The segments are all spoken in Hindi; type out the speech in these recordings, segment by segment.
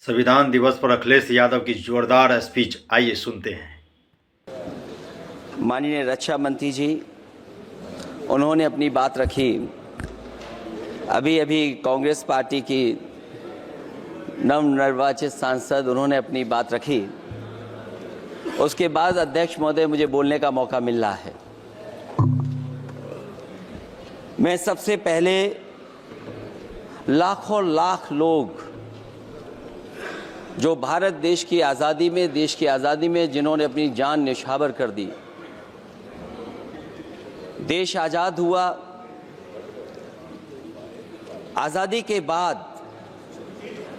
संविधान दिवस पर अखिलेश यादव की जोरदार स्पीच, आइए सुनते हैं। माननीय रक्षा मंत्री जी, उन्होंने अपनी बात रखी। अभी कांग्रेस पार्टी की नवनिर्वाचित सांसद उन्होंने अपनी बात रखी। उसके बाद अध्यक्ष महोदय मुझे बोलने का मौका मिल रहा है। मैं सबसे पहले लाखों लाख लोग जो भारत देश की आज़ादी में जिन्होंने अपनी जान न्यौछावर कर दी, देश आज़ाद हुआ। आज़ादी के बाद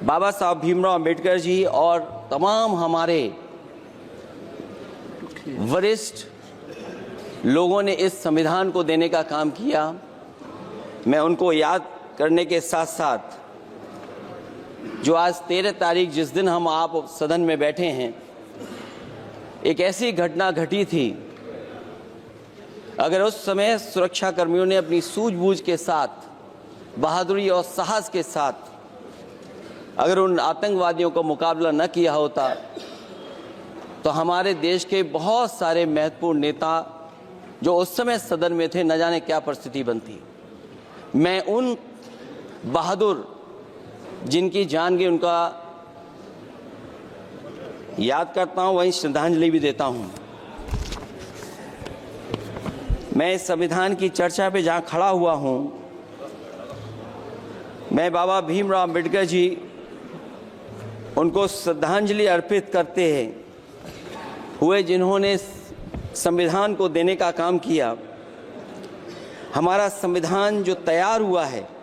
बाबा साहब भीमराव अंबेडकर जी और तमाम हमारे वरिष्ठ लोगों ने इस संविधान को देने का काम किया। मैं उनको याद करने के साथ साथ जो आज 13 तारीख जिस दिन हम आप सदन में बैठे हैं, एक ऐसी घटना घटी थी, अगर उस समय सुरक्षा कर्मियों ने अपनी सूझबूझ के साथ, बहादुरी और साहस के साथ अगर उन आतंकवादियों का मुकाबला न किया होता तो हमारे देश के बहुत सारे महत्वपूर्ण नेता जो उस समय सदन में थे, न जाने क्या परिस्थिति बनती। मैं उन बहादुर जिनकी जान गई उनका याद करता हूं, वहीं श्रद्धांजलि भी देता हूं। मैं इस संविधान की चर्चा पे जहां खड़ा हुआ हूं, मैं बाबा भीमराव अंबेडकर जी उनको श्रद्धांजलि अर्पित करते हुए जिन्होंने संविधान को देने का काम किया। हमारा संविधान जो तैयार हुआ है,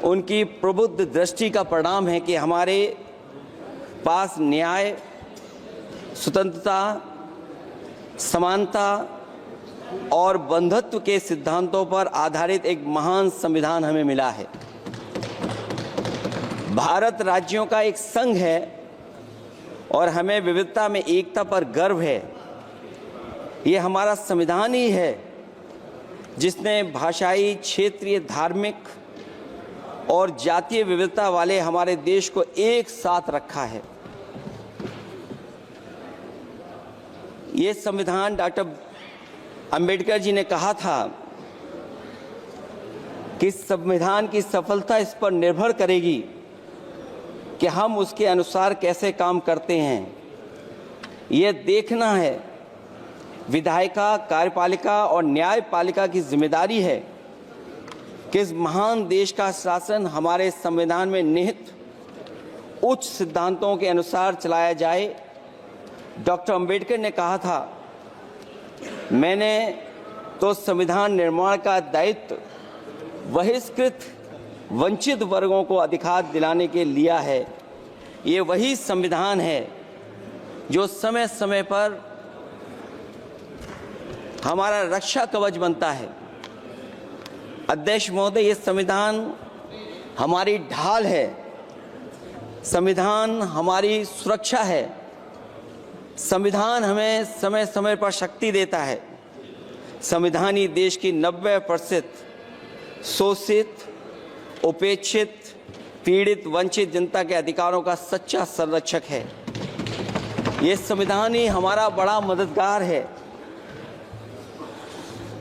उनकी प्रबुद्ध दृष्टि का परिणाम है कि हमारे पास न्याय, स्वतंत्रता, समानता और बंधुत्व के सिद्धांतों पर आधारित एक महान संविधान हमें मिला है। भारत राज्यों का एक संघ है और हमें विविधता में एकता पर गर्व है। ये हमारा संविधान ही है जिसने भाषाई, क्षेत्रीय, धार्मिक और जातीय विविधता वाले हमारे देश को एक साथ रखा है। ये संविधान डॉक्टर अंबेडकर जी ने कहा था कि संविधान की सफलता इस पर निर्भर करेगी कि हम उसके अनुसार कैसे काम करते हैं। ये देखना है, विधायिका, कार्यपालिका और न्यायपालिका की जिम्मेदारी है कि इस महान देश का शासन हमारे संविधान में निहित उच्च सिद्धांतों के अनुसार चलाया जाए। डॉक्टर अंबेडकर ने कहा था, मैंने तो संविधान निर्माण का दायित्व बहिष्कृत वंचित वर्गों को अधिकार दिलाने के लिया है। ये वही संविधान है जो समय समय पर हमारा रक्षा कवच बनता है। अध्यक्ष महोदय, ये संविधान हमारी ढाल है, संविधान हमारी सुरक्षा है, संविधान हमें समय समय पर शक्ति देता है। संविधान ही देश की 90% शोषित, उपेक्षित, पीड़ित, वंचित जनता के अधिकारों का सच्चा संरक्षक है। ये संविधान ही हमारा बड़ा मददगार है।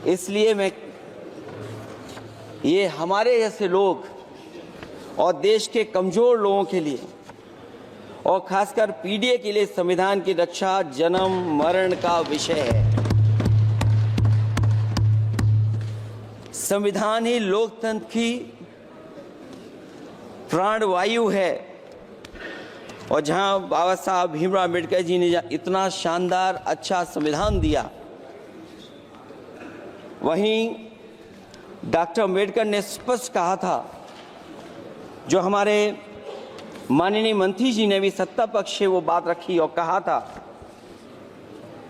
इसलिए ये हमारे जैसे लोग और देश के कमजोर लोगों के लिए और खासकर पीढ़ी के लिए संविधान की रक्षा जन्म मरण का विषय है। संविधान ही लोकतंत्र की प्राणवायु है और जहां बाबा साहब भीमराव अंबेडकर जी ने इतना शानदार अच्छा संविधान दिया, वहीं डॉक्टर अंबेडकर ने स्पष्ट कहा था, जो हमारे माननीय मंत्री जी ने भी सत्ता पक्ष से वो बात रखी और कहा था,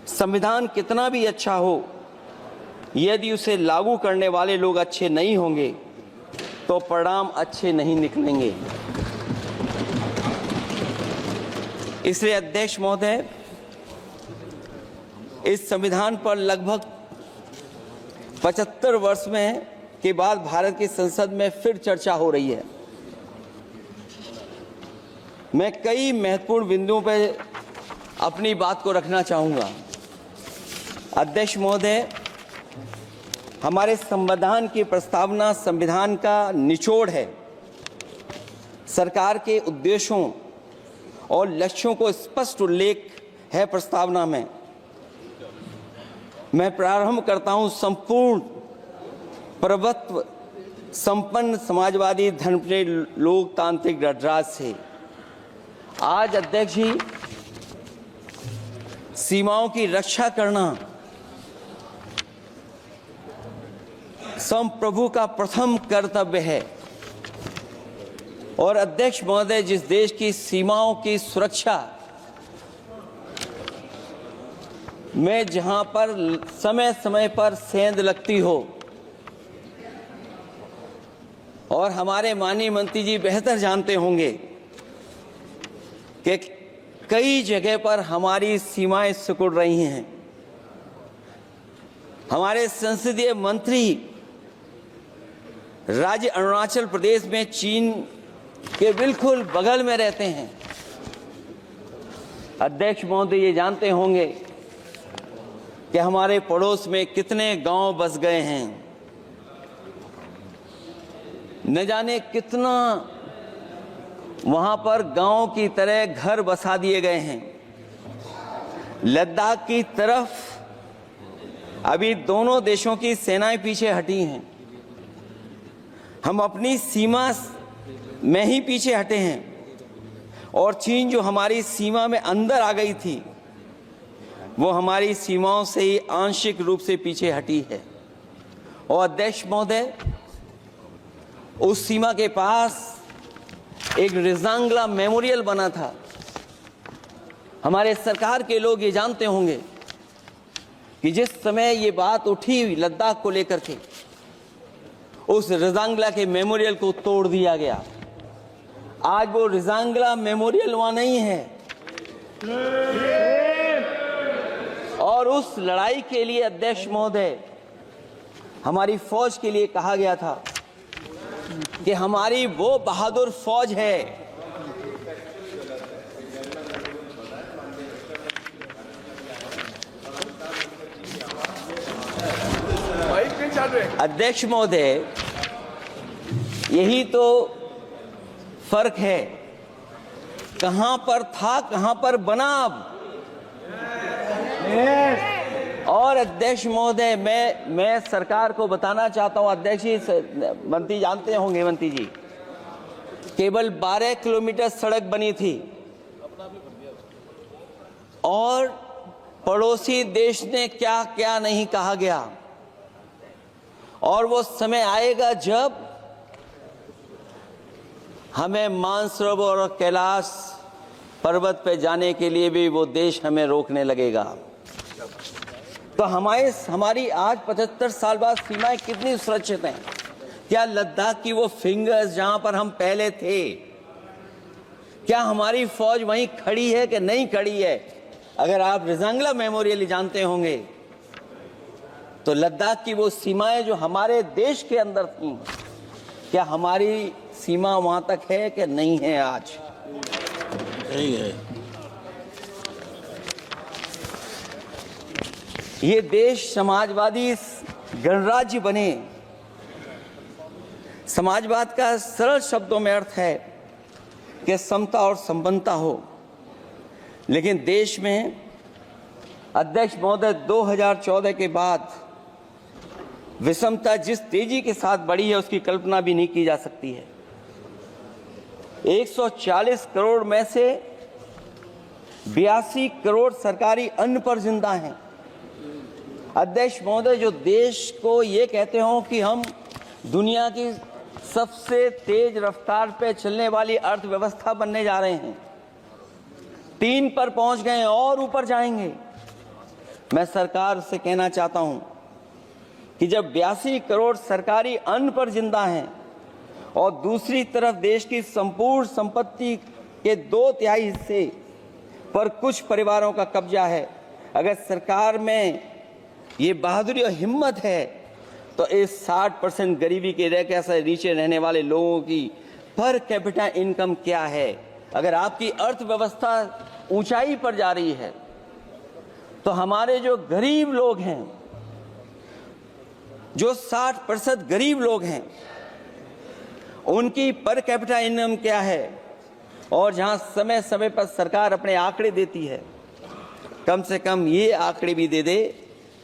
संविधान कितना भी अच्छा हो, यदि उसे लागू करने वाले लोग अच्छे नहीं होंगे तो परिणाम अच्छे नहीं निकलेंगे। इसलिए अध्यक्ष महोदय, इस संविधान पर लगभग 75 वर्ष में के बाद भारत की संसद में फिर चर्चा हो रही है। मैं कई महत्वपूर्ण बिंदुओं पर अपनी बात को रखना चाहूँगा। अध्यक्ष महोदय, हमारे संविधान की प्रस्तावना संविधान का निचोड़ है। सरकार के उद्देश्यों और लक्ष्यों को स्पष्ट उल्लेख है प्रस्तावना में। मैं प्रारंभ करता हूं संपूर्ण प्रभुत्व संपन्न समाजवादी धर्मप्रिय लोकतांत्रिक गणराज्य से। आज अध्यक्ष जी, सीमाओं की रक्षा करना संप्रभु का प्रथम कर्तव्य है। और अध्यक्ष महोदय, जिस देश की सीमाओं की सुरक्षा में जहां पर समय समय पर सेंध लगती हो, और हमारे माननीय मंत्री जी बेहतर जानते होंगे कि कई जगह पर हमारी सीमाएं सिकुड़ रही हैं। हमारे संसदीय मंत्री राज्य अरुणाचल प्रदेश में चीन के बिल्कुल बगल में रहते हैं। अध्यक्ष महोदय ये जानते होंगे कि हमारे पड़ोस में कितने गांव बस गए हैं, न जाने कितना वहां पर गांव की तरह घर बसा दिए गए हैं। लद्दाख की तरफ अभी दोनों देशों की सेनाएं पीछे हटी हैं। हम अपनी सीमा में ही पीछे हटे हैं, और चीन जो हमारी सीमा में अंदर आ गई थी, वो हमारी सीमाओं से ही आंशिक रूप से पीछे हटी है। और अध्यक्ष महोदय, उस सीमा के पास एक रिजांगला मेमोरियल बना था। हमारे सरकार के लोग ये जानते होंगे कि जिस समय ये बात उठी लद्दाख को लेकर के, उस रिजांगला के मेमोरियल को तोड़ दिया गया। आज वो रिजांगला मेमोरियल वहां नहीं है। और उस लड़ाई के लिए अध्यक्ष महोदय, हमारी फौज के लिए कहा गया था कि हमारी वो बहादुर फौज है अध्यक्ष महोदय, यही तो फर्क है। कहां पर था, कहां पर बना अब। और अध्यक्ष महोदय, मैं सरकार को बताना चाहता हूं, अध्यक्ष जी, मंत्री जानते होंगे, मंत्री जी, केवल 12 किलोमीटर सड़क बनी थी, और पड़ोसी देश ने क्या क्या नहीं कहा गया। और वो समय आएगा जब हमें मानसरोवर और कैलाश पर्वत पे जाने के लिए भी वो देश हमें रोकने लगेगा। तो हमारी आज 75 साल बाद सीमाएं कितनी सुरक्षित हैं। क्या लद्दाख की वो फिंगर्स जहां पर हम पहले थे, क्या हमारी फौज वहीं खड़ी है कि नहीं खड़ी है? अगर आप रिजांगला मेमोरियल जानते होंगे, तो लद्दाख की वो सीमाएं जो हमारे देश के अंदर थी, क्या हमारी सीमा वहां तक है कि नहीं है? आज यही है। ये देश समाजवादी गणराज्य बने। समाजवाद का सरल शब्दों में अर्थ है कि समता और संपन्नता हो। लेकिन देश में अध्यक्ष महोदय, 2014 के बाद विषमता जिस तेजी के साथ बढ़ी है, उसकी कल्पना भी नहीं की जा सकती है। 140 करोड़ में से 82 करोड़ सरकारी अन्न पर जिंदा हैं। अध्यक्ष महोदय, जो देश को ये कहते हो कि हम दुनिया की सबसे तेज रफ्तार पे चलने वाली अर्थव्यवस्था बनने जा रहे हैं, 3 पर पहुंच गए और ऊपर जाएंगे। मैं सरकार से कहना चाहता हूं कि जब 82 करोड़ सरकारी अन्न पर जिंदा हैं और दूसरी तरफ देश की संपूर्ण संपत्ति के 2/3 हिस्से पर कुछ परिवारों का कब्जा है, अगर सरकार में ये बहादुरी और हिम्मत है, तो इस 60% गरीबी के रेखा से नीचे रहने वाले लोगों की पर कैपिटा इनकम क्या है? अगर आपकी अर्थव्यवस्था ऊंचाई पर जा रही है तो हमारे जो गरीब लोग हैं, जो 60% गरीब लोग हैं, उनकी पर कैपिटा इनकम क्या है, और जहां समय समय पर सरकार अपने आंकड़े देती है, कम से कम ये आंकड़े भी दे दे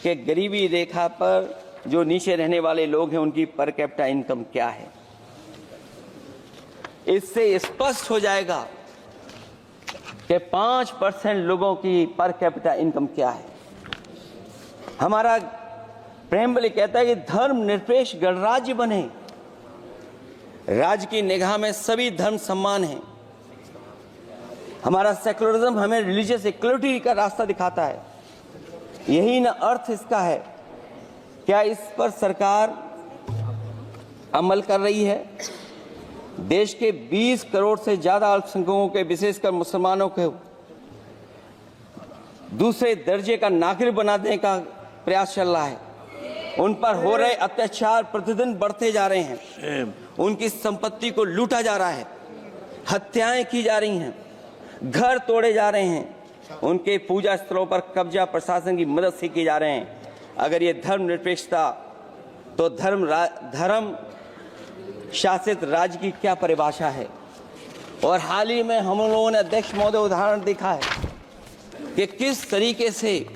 कि गरीबी रेखा पर जो नीचे रहने वाले लोग हैं उनकी पर कैपिटा इनकम क्या है। इससे स्पष्ट हो जाएगा कि 5% लोगों की पर कैपिटा इनकम क्या है। हमारा प्रेमबली कहता है कि धर्म निरपेक्ष गणराज्य बने, राज्य की निगाह में सभी धर्म समान हैं। हमारा सेकुलरिज्म हमें रिलीजियस इक्वलिटी का रास्ता दिखाता है। यही ना अर्थ इसका है। क्या इस पर सरकार अमल कर रही है? देश के 20 करोड़ से ज्यादा अल्पसंख्यकों के, विशेषकर मुसलमानों को दूसरे दर्जे का नागरिक बना देने का प्रयास चल रहा है। उन पर हो रहे अत्याचार प्रतिदिन बढ़ते जा रहे हैं। उनकी संपत्ति को लूटा जा रहा है, हत्याएं की जा रही हैं, घर तोड़े जा रहे हैं, उनके पूजा स्थलों पर कब्जा प्रशासन की मदद से किए जा रहे हैं। अगर ये धर्मनिरपेक्षता, तो धर्म शासित राज्य की क्या परिभाषा है? और हाल ही में हम लोगों ने अध्यक्ष महोदय उदाहरण देखा है कि किस तरीके से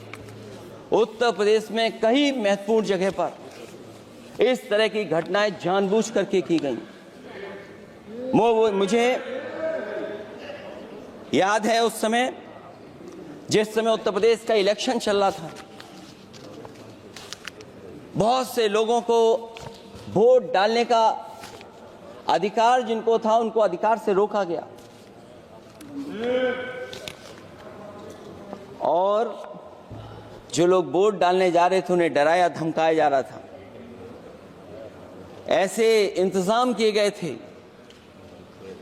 उत्तर प्रदेश में कई महत्वपूर्ण जगह पर इस तरह की घटनाएं जानबूझ करके की गई। मुझे याद है उस समय, जिस समय उत्तर प्रदेश का इलेक्शन चल रहा था, बहुत से लोगों को वोट डालने का अधिकार जिनको था, उनको अधिकार से रोका गया और जो लोग वोट डालने जा रहे थे उन्हें डराया धमकाया जा रहा था। ऐसे इंतजाम किए गए थे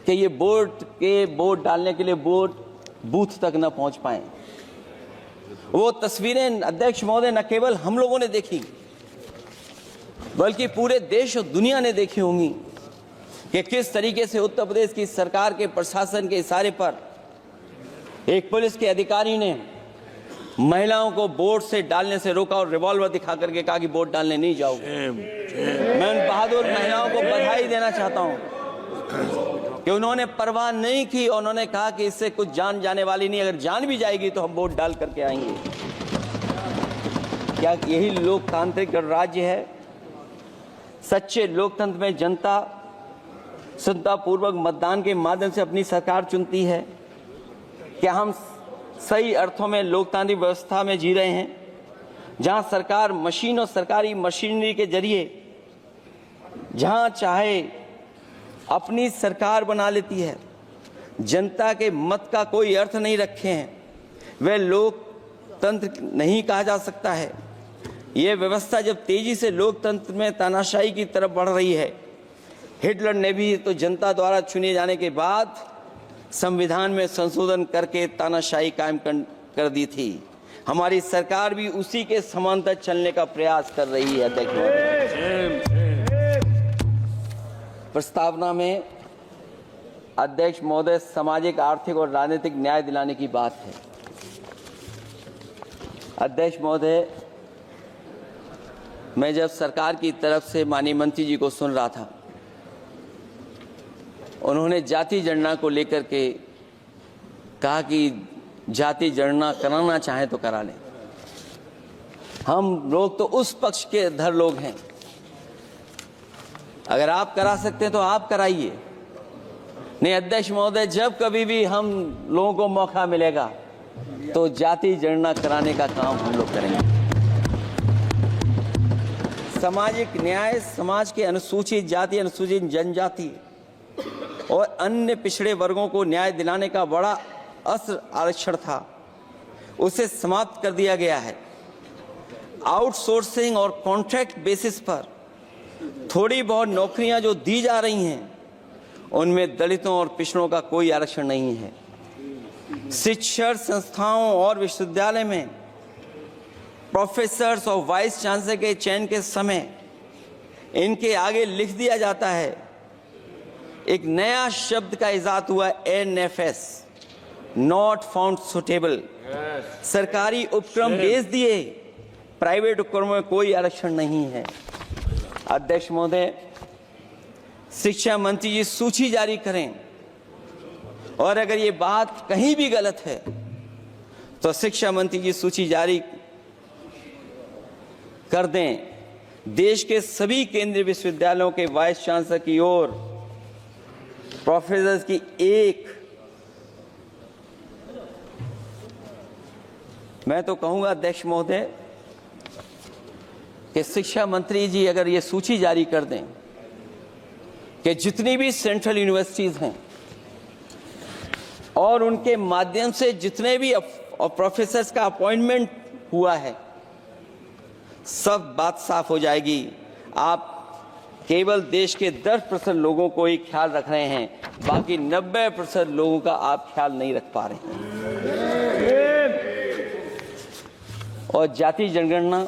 कि ये वोट डालने के लिए वोट बूथ तक न पहुंच पाए। वो तस्वीरें अध्यक्ष महोदय न केवल हम लोगों ने देखी, बल्कि पूरे देश और दुनिया ने देखी होंगी कि किस तरीके से उत्तर प्रदेश की सरकार के प्रशासन के इशारे पर एक पुलिस के अधिकारी ने महिलाओं को वोट से डालने से रोका और रिवॉल्वर दिखा करके कहा कि वोट डालने नहीं जाओगे। मैं उन बहादुर महिलाओं को बधाई देना चाहता हूं कि उन्होंने परवाह नहीं की और उन्होंने कहा कि इससे कुछ जान जाने वाली नहीं, अगर जान भी जाएगी तो हम वोट डाल करके आएंगे। क्या यही लोकतांत्रिक गणराज्य है? सच्चे लोकतंत्र में जनता श्रद्धापूर्वक मतदान के माध्यम से अपनी सरकार चुनती है। क्या हम सही अर्थों में लोकतांत्रिक व्यवस्था में जी रहे हैं, जहां सरकार मशीन और सरकारी मशीनरी के जरिए जहां चाहे अपनी सरकार बना लेती है, जनता के मत का कोई अर्थ नहीं रखे हैं, वह लोकतंत्र नहीं कहा जा सकता है। यह व्यवस्था जब तेजी से लोकतंत्र में तानाशाही की तरफ बढ़ रही है, हिटलर ने भी तो जनता द्वारा चुने जाने के बाद संविधान में संशोधन करके तानाशाही कायम कर दी थी। हमारी सरकार भी उसी के समांतर चलने का प्रयास कर रही है। प्रस्तावना में अध्यक्ष महोदय सामाजिक, आर्थिक और राजनीतिक न्याय दिलाने की बात है। अध्यक्ष महोदय, मैं जब सरकार की तरफ से माननीय मंत्री जी को सुन रहा था, उन्होंने जाति जनगणना को लेकर के कहा कि जाति जनगणना कराना चाहे तो करा लें। हम लोग तो उस पक्ष के धर लोग हैं, अगर आप करा सकते हैं तो आप कराइए। नहीं अध्यक्ष महोदय, जब कभी भी हम लोगों को मौका मिलेगा तो जाति जनगणना कराने का काम हम लोग करेंगे। सामाजिक न्याय समाज के अनुसूचित जाति, अनुसूचित जनजाति और अन्य पिछड़े वर्गों को न्याय दिलाने का बड़ा अस्त्र आरक्षण था, उसे समाप्त कर दिया गया है। आउटसोर्सिंग और कॉन्ट्रैक्ट बेसिस पर थोड़ी बहुत नौकरियां जो दी जा रही हैं, उनमें दलितों और पिछड़ों का कोई आरक्षण नहीं है। शिक्षण संस्थाओं और विश्वविद्यालय में प्रोफेसर्स और वाइस चांसलर के चयन के समय इनके आगे लिख दिया जाता है एक नया शब्द का इजाद हुआ, NFS, नॉट फाउंड सुटेबल। सरकारी उपक्रम भेज दिए, प्राइवेट उपक्रमों में कोई आरक्षण नहीं है। अध्यक्ष महोदय, शिक्षा मंत्री जी सूची जारी करें, और अगर ये बात कहीं भी गलत है तो शिक्षा मंत्री जी सूची जारी कर दें। देश के सभी केंद्रीय विश्वविद्यालयों के वाइस चांसलर की ओर प्रोफेसर की एक, मैं तो कहूंगा अध्यक्ष महोदय कि शिक्षा मंत्री जी अगर ये सूची जारी कर दें कि जितनी भी सेंट्रल यूनिवर्सिटीज हैं और उनके माध्यम से जितने भी प्रोफेसर्स का अपॉइंटमेंट हुआ है, सब बात साफ हो जाएगी। आप केवल देश के 10% लोगों को ही ख्याल रख रहे हैं, बाकी 90% लोगों का आप ख्याल नहीं रख पा रहे हैं। और जाति जनगणना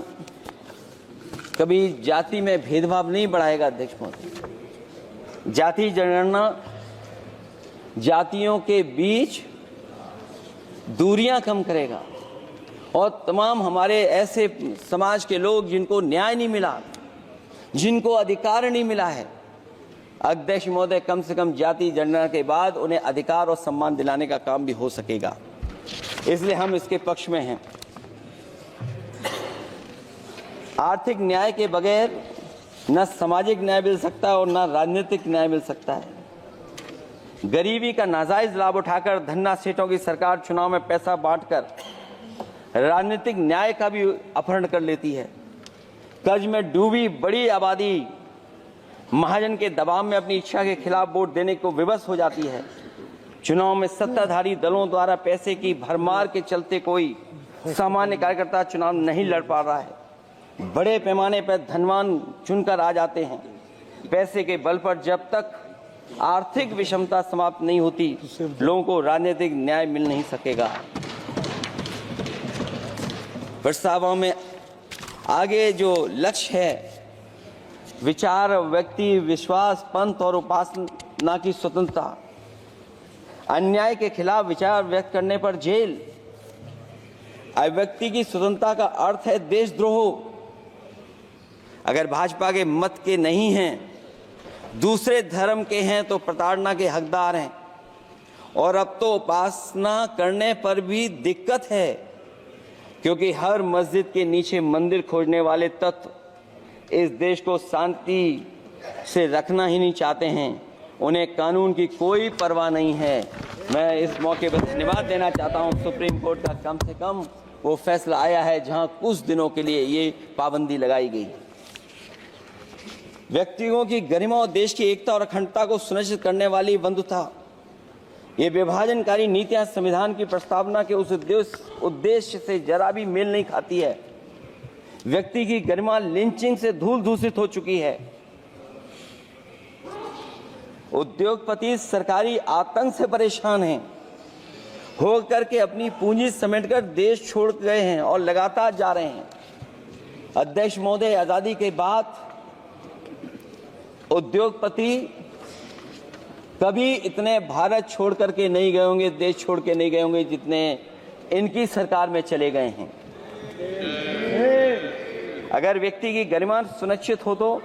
कभी जाति में भेदभाव नहीं बढ़ाएगा अध्यक्ष महोदय। जाति जनगणना जातियों के बीच दूरियां कम करेगा और तमाम हमारे ऐसे समाज के लोग जिनको न्याय नहीं मिला, जिनको अधिकार नहीं मिला है, अध्यक्ष महोदय कम से कम जाति जनगणना के बाद उन्हें अधिकार और सम्मान दिलाने का काम भी हो सकेगा। इसलिए हम इसके पक्ष में हैं। आर्थिक न्याय के बगैर न सामाजिक न्याय मिल सकता है और न राजनीतिक न्याय मिल सकता है। गरीबी का नाजायज लाभ उठाकर धन्ना सेठों की सरकार चुनाव में पैसा बांटकर राजनीतिक न्याय का भी अपहरण कर लेती है। कर्ज में डूबी बड़ी आबादी महाजन के दबाव में अपनी इच्छा के खिलाफ वोट देने को विवश हो जाती है। चुनाव में सत्ताधारी दलों द्वारा पैसे की भरमार के चलते कोई सामान्य कार्यकर्ता चुनाव नहीं लड़ पा रहा है। बड़े पैमाने पर धनवान चुनकर आ जाते हैं। पैसे के बल पर जब तक आर्थिक विषमता समाप्त नहीं होती, लोगों को राजनीतिक न्याय मिल नहीं सकेगा। प्रस्तावों में आगे जो लक्ष्य है, विचार, व्यक्ति, विश्वास, पंथ और उपासना की स्वतंत्रता, अन्याय के खिलाफ विचार व्यक्त करने पर जेल, अभिव्यक्ति की स्वतंत्रता का अर्थ है देशद्रोह। अगर भाजपा के मत के नहीं हैं, दूसरे धर्म के हैं तो प्रताड़ना के हकदार हैं। और अब तो उपासना करने पर भी दिक्कत है, क्योंकि हर मस्जिद के नीचे मंदिर खोजने वाले तत्व इस देश को शांति से रखना ही नहीं चाहते हैं। उन्हें कानून की कोई परवाह नहीं है। मैं इस मौके पर धन्यवाद देना चाहता हूं। सुप्रीम कोर्ट का कम से कम वो फैसला आया है जहां कुछ दिनों के लिए ये पाबंदी लगाई गई। व्यक्तियों की गरिमा और देश की एकता और अखंडता को सुनिश्चित करने वाली बंधुता, ये विभाजनकारी नीतियां संविधान की प्रस्तावना के उस उद्देश्य से जरा भी मेल नहीं खाती है। व्यक्ति की गरिमा लिंचिंग से धूल दूषित हो चुकी है। उद्योगपति सरकारी आतंक से परेशान हैं, हो करके अपनी पूंजी समेटकर देश छोड़ गए हैं और लगातार जा रहे हैं। अध्यक्ष महोदय, आजादी के बाद उद्योगपति कभी इतने भारत छोड़ करके नहीं गए होंगे, देश छोड़ के नहीं गए होंगे जितने इनकी सरकार में चले गए हैं। अगर व्यक्ति की गरिमा सुनिश्चित हो तो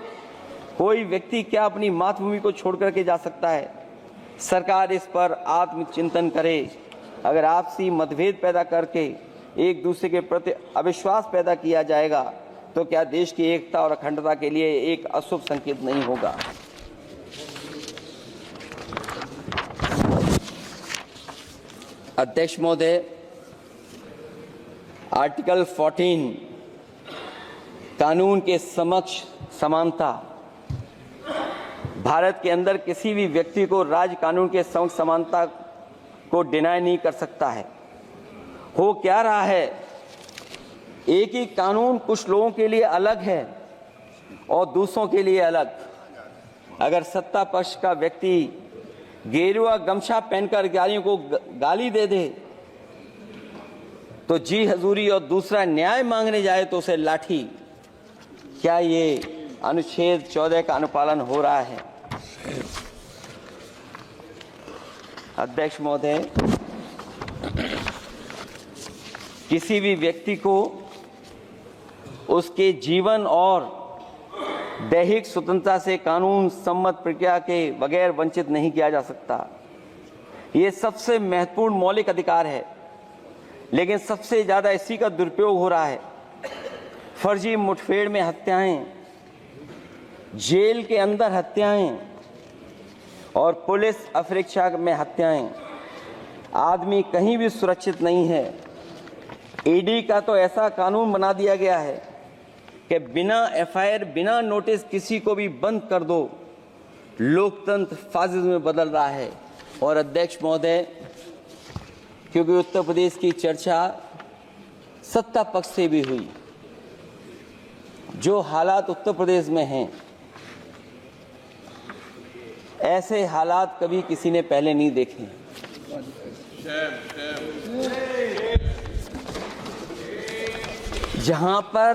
कोई व्यक्ति क्या अपनी मातृभूमि को छोड़ करके जा सकता है। सरकार इस पर आत्मचिंतन करे। अगर आपसी मतभेद पैदा करके एक दूसरे के प्रति अविश्वास पैदा किया जाएगा तो क्या देश की एकता और अखंडता के लिए एक अशुभ संकेत नहीं होगा। अध्यक्ष महोदय, आर्टिकल 14 कानून के समक्ष समानता, भारत के अंदर किसी भी व्यक्ति को राज्य कानून के समक्ष समानता को डिनाई नहीं कर सकता है। हो क्या रहा है, एक ही कानून कुछ लोगों के लिए अलग है और दूसरों के लिए अलग। अगर सत्ता पक्ष का व्यक्ति गेरुआ गमछा पहनकर गालियों को गाली दे दे तो जी हजूरी और दूसरा न्याय मांगने जाए तो उसे लाठी। क्या ये अनुच्छेद 14 का अनुपालन हो रहा है? अध्यक्ष महोदय, किसी भी व्यक्ति को उसके जीवन और दैहिक स्वतंत्रता से कानून सम्मत प्रक्रिया के बगैर वंचित नहीं किया जा सकता। ये सबसे महत्वपूर्ण मौलिक अधिकार है, लेकिन सबसे ज़्यादा इसी का दुरुपयोग हो रहा है। फर्जी मुठभेड़ में हत्याएं, जेल के अंदर हत्याएं और पुलिस अफरीक्षा में हत्याएं। आदमी कहीं भी सुरक्षित नहीं है। ईडी का तो ऐसा कानून बना दिया गया है कि बिना एफआईआर, बिना नोटिस किसी को भी बंद कर दो। लोकतंत्र फासिज्म में बदल रहा है। और अध्यक्ष महोदय, क्योंकि उत्तर प्रदेश की चर्चा सत्ता पक्ष से भी हुई, जो हालात उत्तर प्रदेश में हैं, ऐसे हालात कभी किसी ने पहले नहीं देखे। जहां पर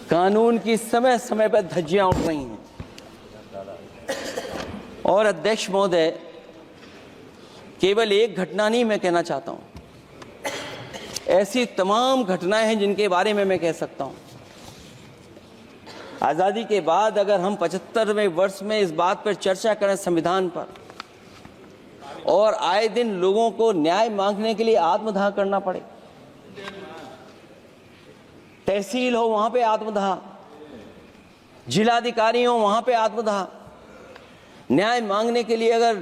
कानून की समय समय पर धज्जियां उड़ रही हैं। और अध्यक्ष महोदय, केवल एक घटना नहीं मैं कहना चाहता हूं, ऐसी तमाम घटनाएं हैं जिनके बारे में मैं कह सकता हूं। आज़ादी के बाद अगर हम 75वें वर्ष में इस बात पर चर्चा करें संविधान पर, और आए दिन लोगों को न्याय मांगने के लिए आत्मदाह करना पड़े, तहसील हो वहां पे आत्मदाह, जिलाधिकारी हो वहां पे आत्मदाह, न्याय मांगने के लिए अगर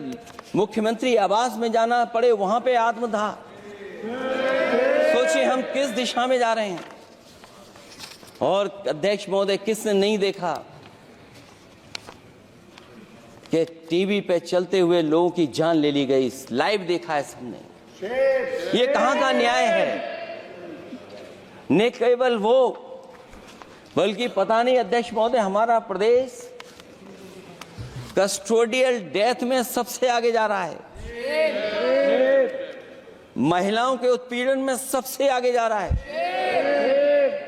मुख्यमंत्री आवास में जाना पड़े वहां पे आत्मदाह। सोचिए हम किस दिशा में जा रहे हैं। और अध्यक्ष महोदय, किसने नहीं देखा कि टीवी पे चलते हुए लोगों की जान ले ली गई? लाइव देखा है सबने। ये कहां का न्याय है? न केवल वो, बल्कि पता नहीं अध्यक्ष महोदय, हमारा प्रदेश कस्टोडियल डेथ में सबसे आगे जा रहा है, महिलाओं के उत्पीड़न में सबसे आगे जा रहा है।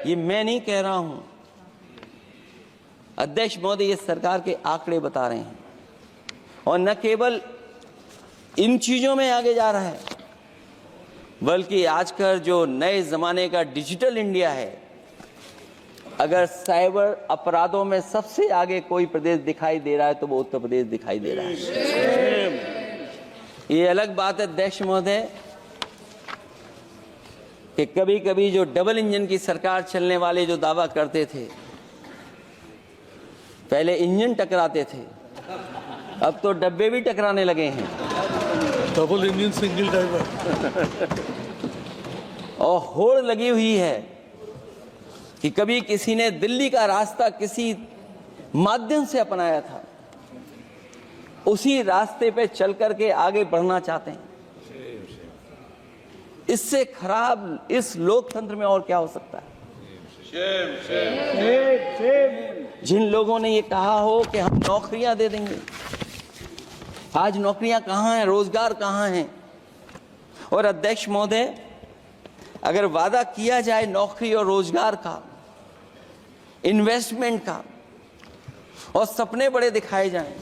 ये मैं नहीं कह रहा हूं, अध्यक्ष महोदय, ये सरकार के आंकड़े बता रहे हैं। और न केवल इन चीजों में आगे जा रहा है, बल्कि आजकल जो नए जमाने का डिजिटल इंडिया है, अगर साइबर अपराधों में सबसे आगे कोई प्रदेश दिखाई दे रहा है तो वो उत्तर प्रदेश दिखाई दे रहा है। ये अलग बात है अध्यक्ष महोदय कि कभी कभी जो डबल इंजन की सरकार चलने वाले जो दावा करते थे, पहले इंजन टकराते थे, अब तो डब्बे भी टकराने लगे हैं। Double engine single driver. और होड़ लगी हुई है कि कभी किसी ने दिल्ली का रास्ता किसी माध्यम से अपनाया था, उसी रास्ते पे चल करके आगे बढ़ना चाहते हैं। इससे खराब इस लोकतंत्र में और क्या हो सकता है? जिन लोगों ने ये कहा हो कि हम नौकरियां दे देंगे, आज नौकरियां कहां हैं? रोजगार कहां हैं? और अध्यक्ष महोदय, अगर वादा किया जाए नौकरी और रोजगार का, इन्वेस्टमेंट का, और सपने बड़े दिखाए जाएं,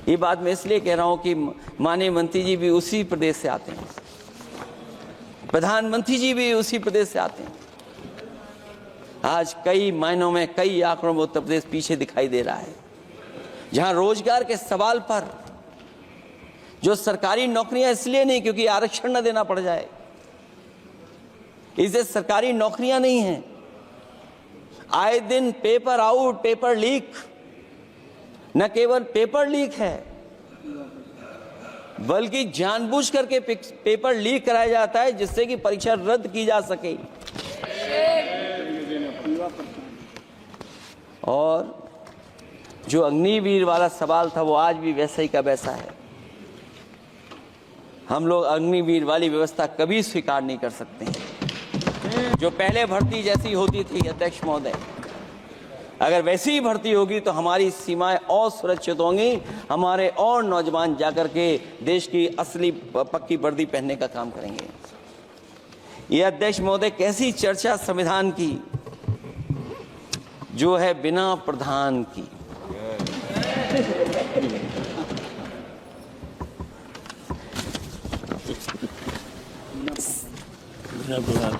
ये बात मैं इसलिए कह रहा हूं कि माननीय मंत्री जी भी उसी प्रदेश से आते हैं, प्रधानमंत्री जी भी उसी प्रदेश से आते हैं। आज कई मायनों में, कई आंकड़ों में उत्तर प्रदेश पीछे दिखाई दे रहा है। जहां रोजगार के सवाल पर, जो सरकारी नौकरियां इसलिए नहीं क्योंकि आरक्षण न देना पड़ जाए, इसे सरकारी नौकरियां नहीं हैं। आए दिन पेपर आउट, पेपर लीक, न केवल पेपर लीक है बल्कि जानबूझ करके पेपर लीक कराया जाता है जिससे कि परीक्षा रद्द की जा सके। और जो अग्निवीर वाला सवाल था वो आज भी वैसा ही का वैसा है। हम लोग अग्निवीर वाली व्यवस्था कभी स्वीकार नहीं कर सकते हैं। जो पहले भर्ती जैसी होती थी अध्यक्ष महोदय, अगर वैसी ही भर्ती होगी तो हमारी सीमाएं और सुरक्षित होंगी, हमारे और नौजवान जाकर के देश की असली पक्की वर्दी पहनने का काम करेंगे। ये अध्यक्ष महोदय कैसी चर्चा संविधान की जो है बिना प्रधान की। अपने प्रधान।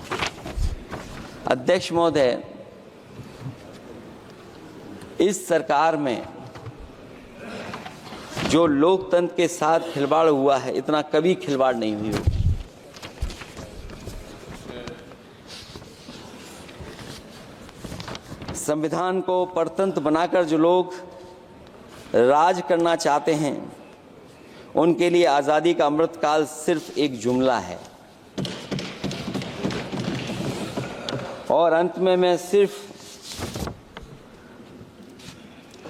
अध्यक्ष महोदय, इस सरकार में जो लोकतंत्र के साथ खिलवाड़ हुआ है, इतना कभी खिलवाड़ नहीं हुई होगी। संविधान को परतंत्र बनाकर जो लोग राज करना चाहते हैं, उनके लिए आज़ादी का अमृतकाल सिर्फ एक जुमला है। और अंत में मैं सिर्फ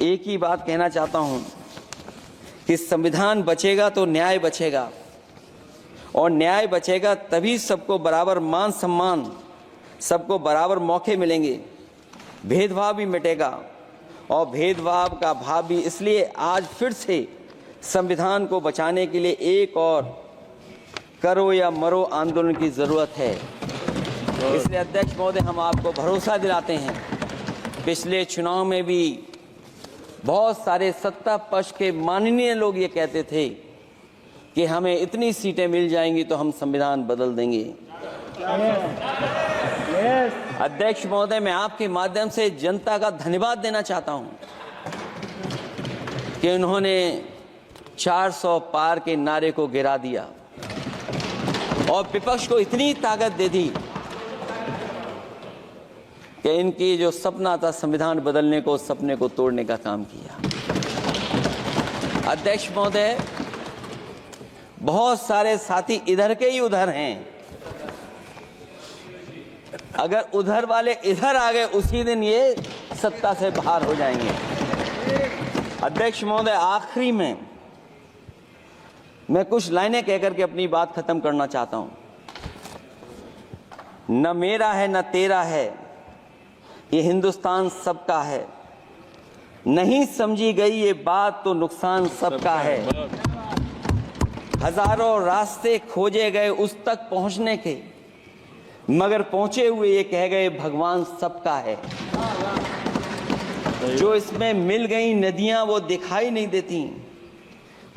एक ही बात कहना चाहता हूं कि संविधान बचेगा तो न्याय बचेगा, और न्याय बचेगा तभी सबको बराबर मान सम्मान, सबको बराबर मौके मिलेंगे, भेदभाव भी मिटेगा। और भेदभाव का भाव भी इसलिए आज फिर से संविधान को बचाने के लिए एक और करो या मरो आंदोलन की ज़रूरत है। इसलिए अध्यक्ष महोदय, हम आपको भरोसा दिलाते हैं, पिछले चुनाव में भी बहुत सारे सत्ता पक्ष के माननीय लोग ये कहते थे कि हमें इतनी सीटें मिल जाएंगी तो हम संविधान बदल देंगे। अध्यक्ष महोदय, मैं आपके माध्यम से जनता का धन्यवाद देना चाहता हूं कि उन्होंने 400 पार के नारे को गिरा दिया और विपक्ष को इतनी ताकत दे दी कि इनकी जो सपना था संविधान बदलने को, उस सपने को तोड़ने का काम किया। अध्यक्ष महोदय, बहुत सारे साथी इधर के ही उधर हैं, अगर उधर वाले इधर आ गए उसी दिन ये सत्ता से बाहर हो जाएंगे। अध्यक्ष महोदय, आखिरी में मैं कुछ लाइनें कहकर के अपनी बात खत्म करना चाहता हूं। न मेरा है न तेरा है, ये हिंदुस्तान सबका है, नहीं समझी गई ये बात तो नुकसान सबका है। हजारों रास्ते खोजे गए उस तक पहुंचने के, मगर पहुंचे हुए ये कह गए भगवान सबका है। जो इसमें मिल गई नदियां वो दिखाई नहीं देती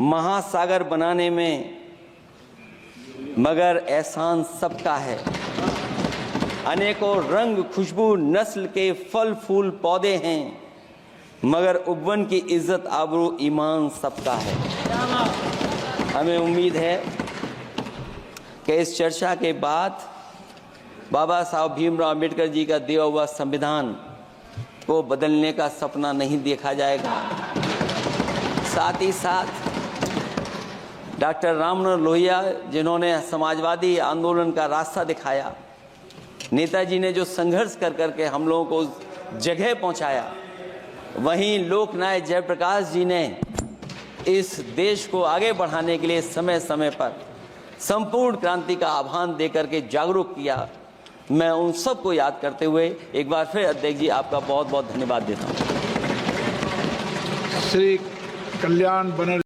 महासागर बनाने में, मगर एहसान सबका है। अनेकों रंग खुशबू नस्ल के फल फूल पौधे हैं, मगर उपवन की इज्जत आबरू ईमान सबका है। हमें उम्मीद है कि इस चर्चा के बाद बाबा साहब भीमराव अम्बेडकर जी का दिया हुआ संविधान को बदलने का सपना नहीं देखा जाएगा। साथ ही साथ डॉक्टर राममनोहर लोहिया, जिन्होंने समाजवादी आंदोलन का रास्ता दिखाया, नेताजी ने जो संघर्ष कर करके हम लोगों को उस जगह पहुंचाया, वहीं लोकनायक जयप्रकाश जी ने इस देश को आगे बढ़ाने के लिए समय समय पर संपूर्ण क्रांति का आह्वान देकर के जागरूक किया। मैं उन सबको याद करते हुए एक बार फिर अध्यक्ष जी आपका बहुत बहुत धन्यवाद देता हूँ। श्री कल्याण बनर्जी।